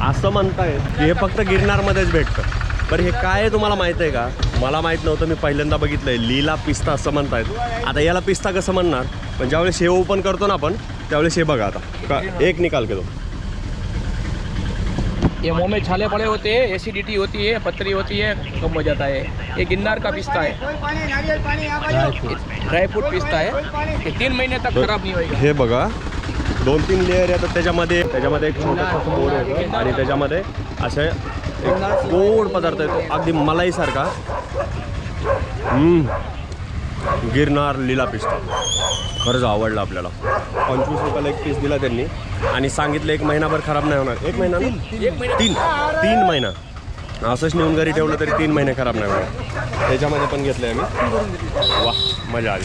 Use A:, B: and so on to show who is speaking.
A: असं म्हणतायत की हे फक्त गिरनारमध्येच भेटतं. पण हे काय आहे तुम्हाला माहिती आहे का? मला माहीत नव्हतं, मी पहिल्यांदा बघितलंय. लीला पिस्ता असं म्हणतायत. आता याला पिस्ता कसं म्हणणार, पण ज्यावेळेस हे ओपन करतो ना आपण त्यावेळेस हे बघा. आता का एक निकाल के दो.
B: ये मुंह में छाले पड़े होते हैं, एसिडिटी होती है, पथरी होती है, कम हो जाता है. ये गिन्नार का पिस्ता है, ड्राई फ्रूट पिस्ता है. ये 3 महीने तक खराब नहीं होएगा.
A: हे बघा 2-3 लेयर येतात त्याच्यामध्ये एक छोटासा बोर येतो आणि त्याच्यामध्ये असे एक गोड पदार्थ येतो अगदी मलाईसारखा. गिरनार लीला पिस्ता खरंच आवडला आपल्याला. 25 रुपयाला एक पीस दिला त्यांनी आणि सांगितलं 1 महिनाभर खराब नाही होणार. 1 महिना ना 3 महिना असंच नेऊन घरी ठेवलं तरी 3 महिने खराब नाही होणार. त्याच्यामध्ये पण घेतलं आहे मी. वा मजा आली.